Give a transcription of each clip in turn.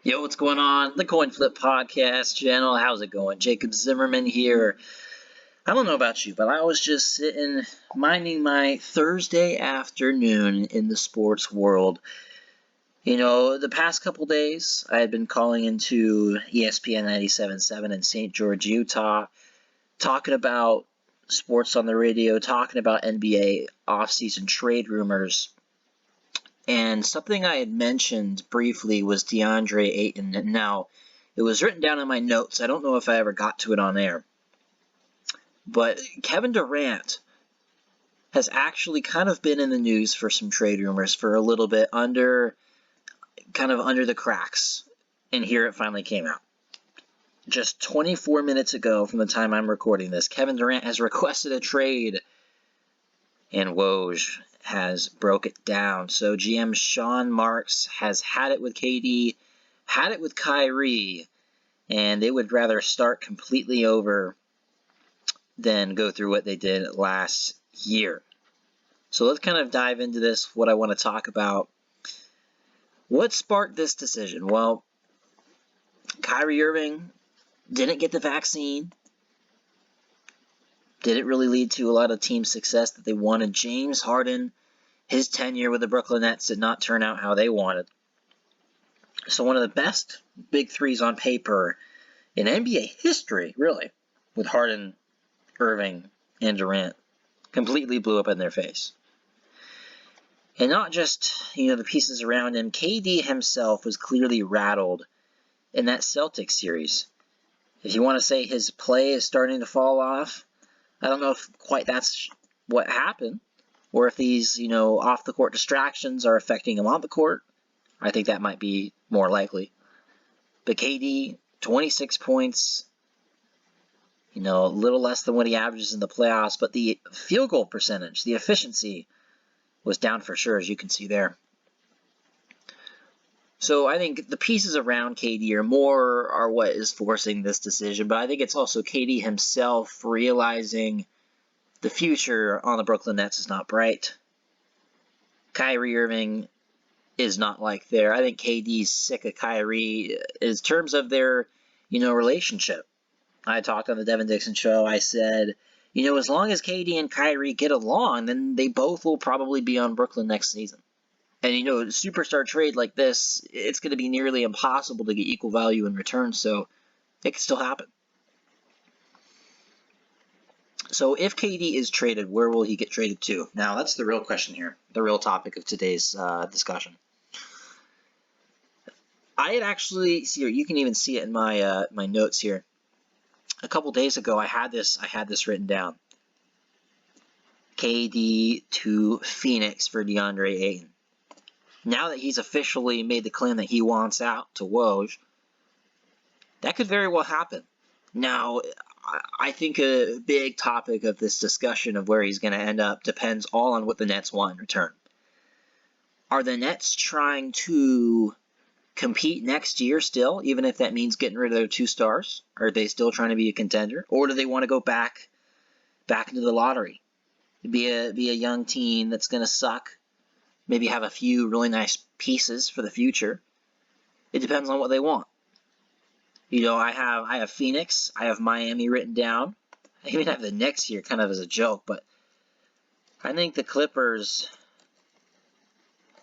Yo, what's going on? The Coin Flip Podcast channel. How's it going? Jacob Zimmerman here. I don't know about you, but I was just sitting, minding my Thursday afternoon in the sports world. You know, the past couple days, I had been calling into ESPN 97.7 in St. George, Utah, talking about sports on the radio, talking about NBA offseason trade rumors. And something I had mentioned briefly was DeAndre Ayton. And now, it was written down in my notes. I don't know if I ever got to it on air. But Kevin Durant has actually kind of been in the news for some trade rumors for a little bit under the cracks. And here it finally came out. Just 24 minutes ago from the time I'm recording this, Kevin Durant has requested a trade. And Woj has broke it down. So GM Sean Marks has had it with KD, had it with Kyrie, and they would rather start completely over than go through what they did last year. So let's kind of dive into this, what I want to talk about. What sparked this decision? Well, Kyrie Irving didn't get the vaccine. Didn't really lead to a lot of team success that they wanted. James Harden, his tenure with the Brooklyn Nets did not turn out how they wanted. So one of the best big threes on paper in NBA history, really, with Harden, Irving, and Durant, completely blew up in their face. And not just, the pieces around him. KD himself was clearly rattled in that Celtics series. If you want to say his play is starting to fall off, I don't know if quite that's what happened, or if these, off-the-court distractions are affecting him on the court. I think that might be more likely. But KD, 26 points, a little less than what he averages in the playoffs, but the field goal percentage, the efficiency, was down for sure, as you can see there. So I think the pieces around KD are what is forcing this decision, but I think it's also KD himself realizing the future on the Brooklyn Nets is not bright. Kyrie Irving is not like there. I think KD's sick of Kyrie in terms of their, relationship. I talked on the Devin Dixon show. I said, as long as KD and Kyrie get along, then they both will probably be on Brooklyn next season. And, a superstar trade like this, it's going to be nearly impossible to get equal value in return, so it could still happen. So if KD is traded, where will he get traded to? Now, that's the real question here, the real topic of today's discussion. I had actually, you can even see it in my my notes here. A couple days ago, I had this written down. KD to Phoenix for DeAndre Ayton. Now that he's officially made the claim that he wants out to Woj, that could very well happen. Now, I think a big topic of this discussion of where he's going to end up depends all on what the Nets want in return. Are the Nets trying to compete next year still, even if that means getting rid of their two stars? Are they still trying to be a contender? Or do they want to go back into the lottery? Be a young team that's going to suck, maybe have a few really nice pieces for the future. It depends on what they want. I have Phoenix, I have Miami written down. I even have the Knicks here kind of as a joke, but I think the Clippers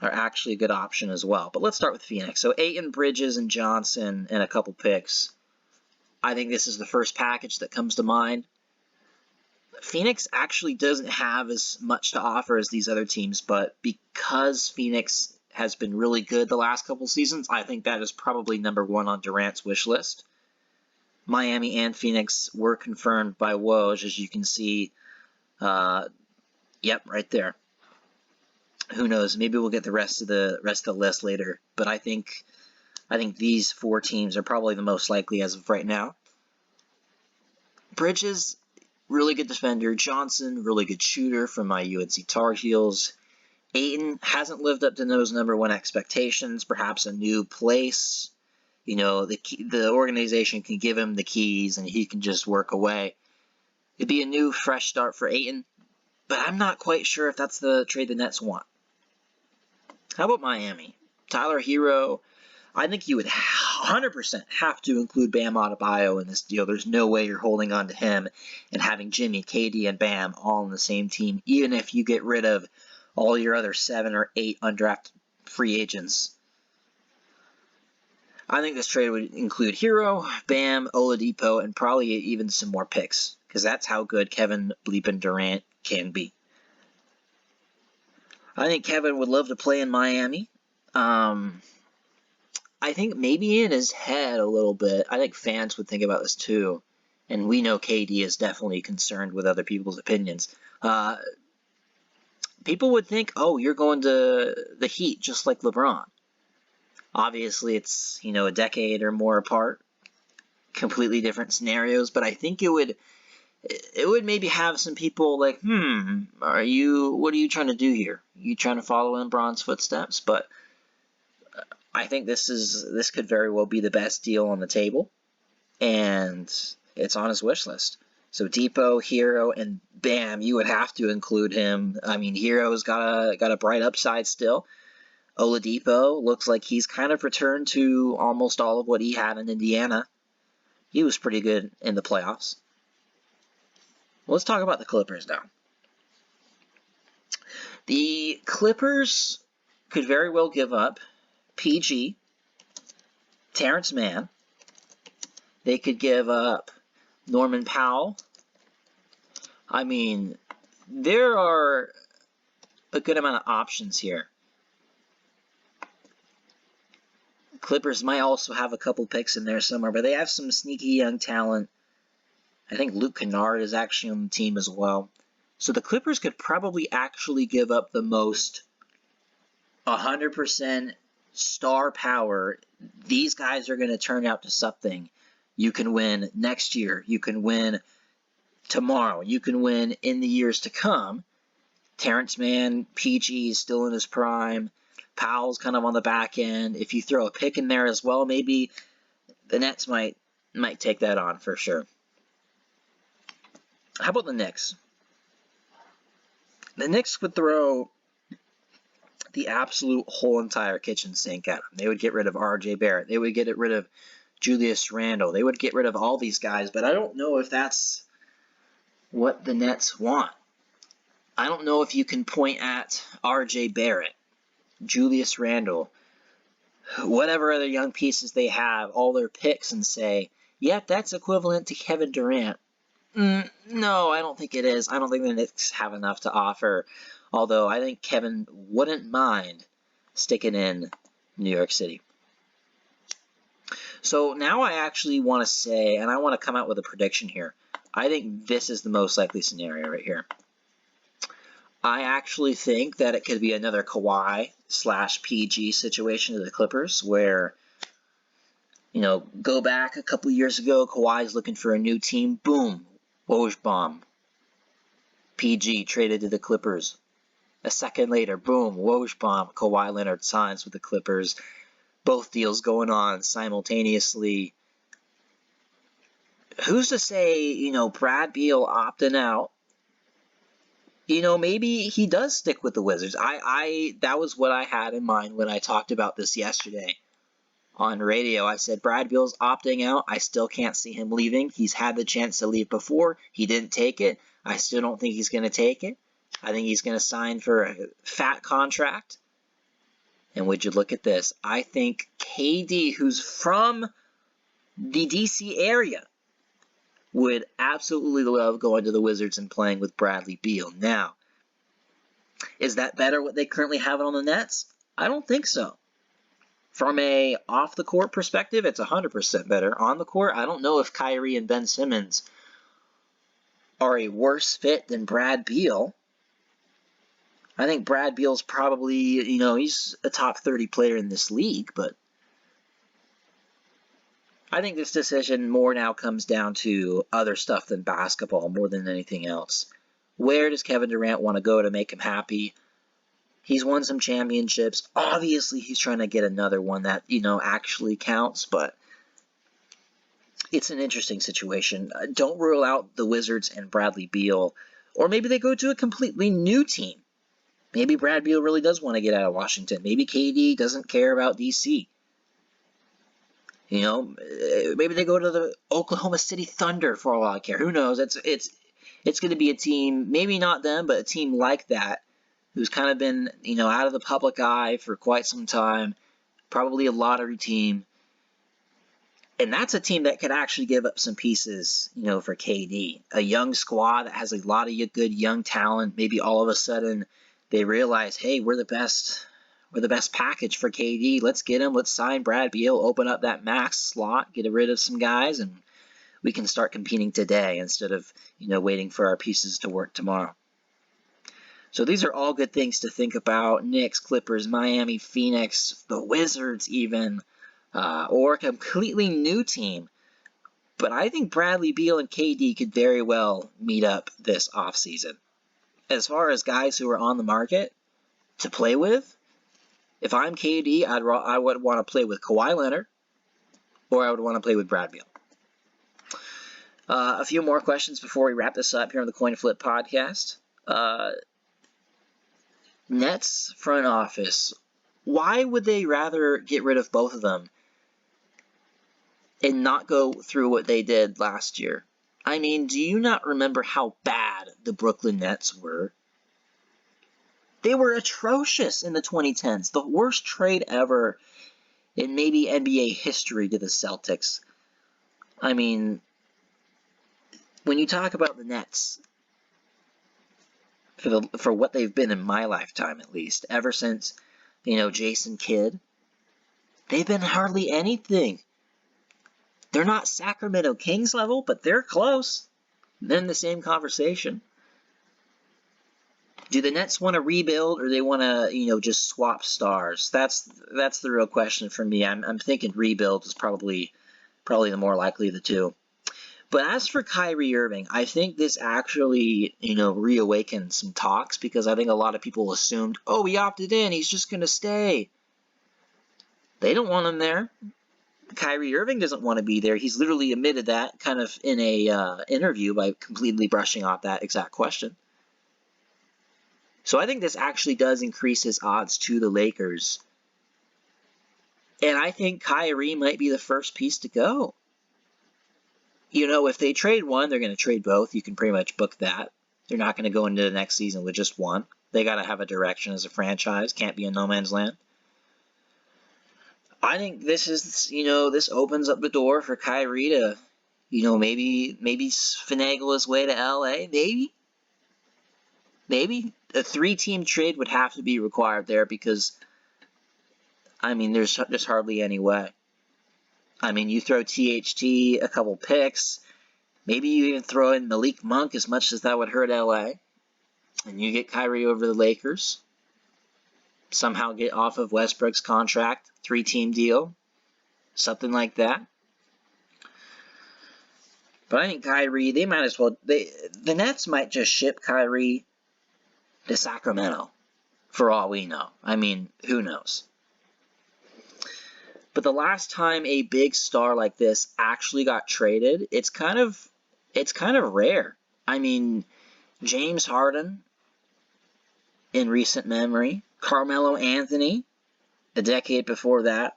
are actually a good option as well. But let's start with Phoenix. So Ayton, Bridges, and Johnson, and a couple picks. I think this is the first package that comes to mind. Phoenix actually doesn't have as much to offer as these other teams, but because Phoenix has been really good the last couple seasons, I think that is probably number one on Durant's wish list. Miami and Phoenix were confirmed by Woj, as you can see. Yep, right there. Who knows? Maybe we'll get the rest of the list later. But I think these four teams are probably the most likely as of right now. Bridges, really good defender. Johnson, really good shooter from my UNC Tar Heels. Ayton hasn't lived up to those number one expectations. Perhaps a new place. The organization can give him the keys and he can just work away. It'd be a new, fresh start for Ayton. But I'm not quite sure if that's the trade the Nets want. How about Miami? Tyler Hero, I think you would 100% have to include Bam Adebayo in this deal. There's no way you're holding on to him and having Jimmy, KD, and Bam all on the same team, even if you get rid of all your other 7 or 8 undrafted free agents. I think this trade would include Hero, Bam, Oladipo, and probably even some more picks, because that's how good Kevin Bleepin Durant can be. I think Kevin would love to play in Miami. I think maybe in his head a little bit, I think fans would think about this too, and we know KD is definitely concerned with other people's opinions. People would think, oh, you're going to the Heat just like LeBron. Obviously, it's, a decade or more apart, completely different scenarios, but I think it would maybe have some people like, what are you trying to do here? Are you trying to follow in LeBron's footsteps? But I think this could very well be the best deal on the table, and it's on his wish list. So Depot, Hero, and Bam, you would have to include him. I mean, Hero's got a bright upside still. Oladipo looks like he's kind of returned to almost all of what he had in Indiana. He was pretty good in the playoffs. Well, let's talk about the Clippers now. The Clippers could very well give up PG, Terrence Mann. They could give up Norman Powell. I mean, there are a good amount of options here. Clippers might also have a couple picks in there somewhere, but they have some sneaky young talent. I think Luke Kennard is actually on the team as well. So the Clippers could probably actually give up the most 100% star power. These guys are going to turn out to something. You can win next year. You can win tomorrow. You can win in the years to come. Terrence Mann, PG is still in his prime. Powell's kind of on the back end. If you throw a pick in there as well, maybe the Nets might take that on for sure. How about the Knicks? The Knicks would throw the absolute whole entire kitchen sink at them. They would get rid of R.J. Barrett. They would get rid of Julius Randle. They would get rid of all these guys, but I don't know if that's what the Nets want. I don't know if you can point at R.J. Barrett, Julius Randle, whatever other young pieces they have, all their picks, and say, yep, that's equivalent to Kevin Durant. No, I don't think it is. I don't think the Knicks have enough to offer, although I think Kevin wouldn't mind sticking in New York City. So now I actually want to say, and I want to come out with a prediction here. I think this is the most likely scenario right here. I actually think that it could be another Kawhi/PG situation to the Clippers where, go back a couple years ago, Kawhi's looking for a new team. Boom, Woj bomb. PG traded to the Clippers. A second later, boom, Woj bomb. Kawhi Leonard signs with the Clippers. Both deals going on simultaneously. Who's to say, Brad Beal opting out? Maybe he does stick with the Wizards. That was what I had in mind when I talked about this yesterday on radio. I said Brad Beal's opting out. I still can't see him leaving. He's had the chance to leave before. He didn't take it. I still don't think he's going to take it. I think he's going to sign for a fat contract. And would you look at this? I think KD, who's from the DC area, would absolutely love going to the Wizards and playing with Bradley Beal. Now, is that better what they currently have on the Nets? I don't think so. From a off-the-court perspective, it's 100% better. On the court, I don't know if Kyrie and Ben Simmons are a worse fit than Brad Beal. I think Brad Beal's probably, he's a top 30 player in this league, but I think this decision more now comes down to other stuff than basketball more than anything else. Where does Kevin Durant want to go to make him happy? He's won some championships. Obviously, he's trying to get another one that, actually counts, but it's an interesting situation. Don't rule out the Wizards and Bradley Beal, or maybe they go to a completely new team. Maybe Brad Beal really does want to get out of Washington. Maybe KD doesn't care about DC. You know, maybe they go to the Oklahoma City Thunder for all I care. Who knows? It's going to be a team, maybe not them, but a team like that, who's kind of been, out of the public eye for quite some time. Probably a lottery team. And that's a team that could actually give up some pieces, for KD. A young squad that has a lot of good young talent. Maybe all of a sudden they realize, hey, we're the best package for KD. Let's get him. Let's sign Brad Beal, open up that max slot, get rid of some guys, and we can start competing today instead of, waiting for our pieces to work tomorrow. So these are all good things to think about. Knicks, Clippers, Miami, Phoenix, the Wizards even, or a completely new team. But I think Bradley Beal and KD could very well meet up this offseason. As far as guys who are on the market to play with, if I'm KD, I would want to play with Kawhi Leonard, or I would want to play with Brad Beal. A few more questions before we wrap this up here on the Coin Flip podcast. Nets front office, why would they rather get rid of both of them and not go through what they did last year? I mean, do you not remember how bad the Brooklyn Nets were? They were atrocious in the 2010s. The worst trade ever in maybe NBA history to the Celtics. I mean, when you talk about the Nets, for what they've been in my lifetime at least, ever since, Jason Kidd, they've been hardly anything. They're not Sacramento Kings level, but they're close. They're in the same conversation. Do the Nets want to rebuild, or they want to, just swap stars? That's the real question for me. I'm thinking rebuild is probably the more likely of the two. But as for Kyrie Irving, I think this actually, reawakened some talks, because I think a lot of people assumed, oh, he opted in, he's just going to stay. They don't want him there. Kyrie Irving doesn't want to be there. He's literally admitted that kind of in a interview by completely brushing off that exact question. So I think this actually does increase his odds to the Lakers. And I think Kyrie might be the first piece to go. If they trade one, they're going to trade both. You can pretty much book that. They're not going to go into the next season with just one. They got to have a direction as a franchise. Can't be in no man's land. I think this is, this opens up the door for Kyrie to, maybe finagle his way to LA. Maybe. A 3-team trade would have to be required there, because, there's just hardly any way. You throw THT, a couple picks, maybe you even throw in Malik Monk, as much as that would hurt LA, and you get Kyrie over the Lakers. Somehow get off of Westbrook's contract, 3-team deal, something like that. But I think Kyrie, they might as well, the Nets might just ship Kyrie to Sacramento, for all we know. Who knows? But the last time a big star like this actually got traded, it's kind of rare. James Harden in recent memory, Carmelo Anthony a decade before that.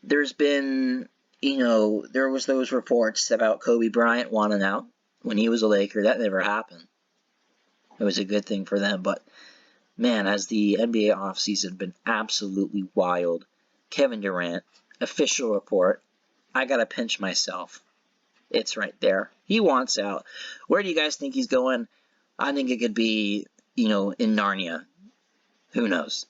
There's been, there was those reports about Kobe Bryant wanting out when he was a Laker. That never happened. It was a good thing for them. But, man, as the NBA offseason been absolutely wild. Kevin Durant, official report. I got to pinch myself. It's right there. He wants out. Where do you guys think he's going? I think it could be, in Narnia. Who knows?